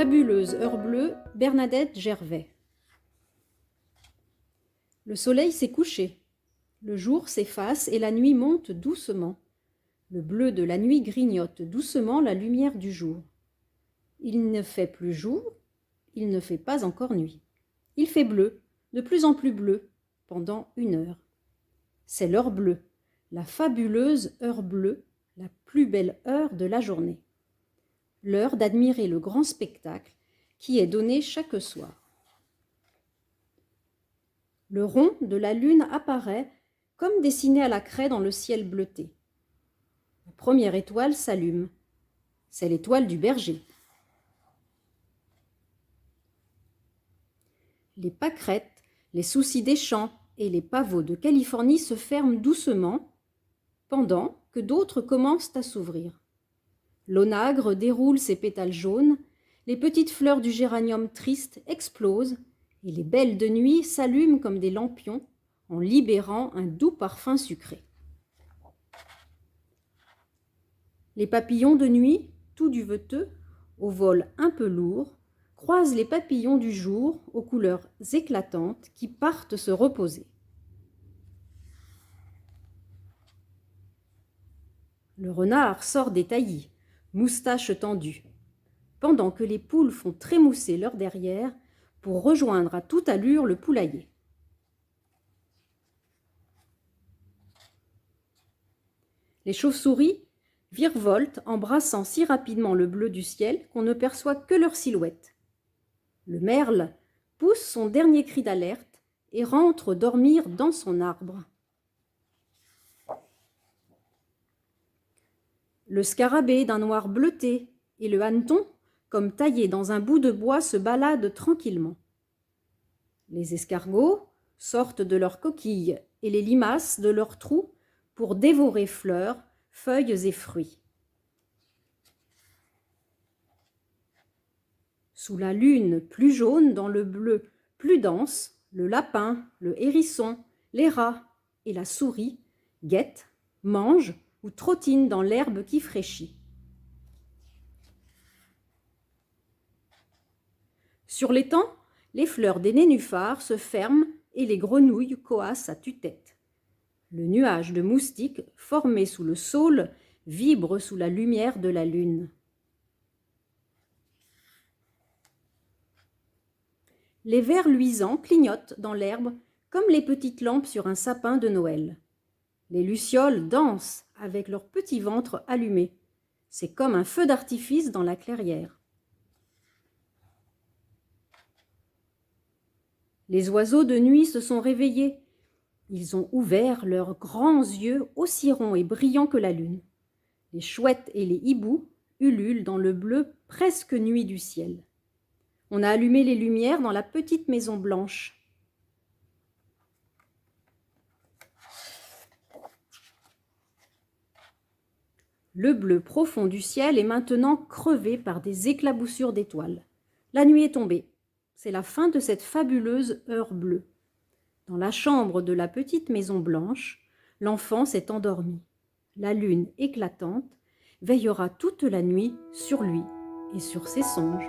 fabuleuse heure bleue, Bernadette Gervais. Le soleil s'est couché, le jour s'efface et la nuit monte doucement. Le bleu de la nuit grignote doucement la lumière du jour. Il ne fait plus jour, il ne fait pas encore nuit. Il fait bleu, de plus en plus bleu, pendant 1 heure. C'est l'heure bleue, la fabuleuse heure bleue, la plus belle heure de la journée. L'heure d'admirer le grand spectacle qui est donné chaque soir. Le rond de la lune apparaît comme dessiné à la craie dans le ciel bleuté. La première étoile s'allume. C'est l'étoile du berger. Les pâquerettes, les soucis des champs et les pavots de Californie se ferment doucement, pendant que d'autres commencent à s'ouvrir. L'onagre déroule ses pétales jaunes, les petites fleurs du géranium triste explosent, et les belles de nuit s'allument comme des lampions en libérant un doux parfum sucré. Les papillons de nuit, tout duveteux, au vol un peu lourd, croisent les papillons du jour aux couleurs éclatantes qui partent se reposer. Le renard sort des taillis, moustache tendue, pendant que les poules font trémousser leur derrière pour rejoindre à toute allure le poulailler. Les chauves-souris virevoltent en brassant si rapidement le bleu du ciel qu'on ne perçoit que leur silhouette. Le merle pousse son dernier cri d'alerte et rentre dormir dans son arbre. Le scarabée d'un noir bleuté et le hanneton, comme taillé dans un bout de bois, se baladent tranquillement. Les escargots sortent de leurs coquilles et les limaces de leurs trous pour dévorer fleurs, feuilles et fruits. Sous la lune plus jaune, dans le bleu plus dense, le lapin, le hérisson, les rats et la souris guettent, mangent ou trottinent dans l'herbe qui fraîchit. Sur l'étang, les fleurs des nénuphars se ferment et les grenouilles coassent à tue-tête. Le nuage de moustiques formé sous le saule vibre sous la lumière de la lune. Les vers luisants clignotent dans l'herbe comme les petites lampes sur un sapin de Noël. Les lucioles dansent avec leur petit ventre allumé. C'est comme un feu d'artifice dans la clairière. Les oiseaux de nuit se sont réveillés. Ils ont ouvert leurs grands yeux aussi ronds et brillants que la lune. Les chouettes et les hiboux ululent dans le bleu presque nuit du ciel. On a allumé les lumières dans la petite maison blanche. Le bleu profond du ciel est maintenant crevé par des éclaboussures d'étoiles. La nuit est tombée. C'est la fin de cette fabuleuse heure bleue. Dans la chambre de la petite maison blanche, l'enfant s'est endormi. La lune éclatante veillera toute la nuit sur lui et sur ses songes.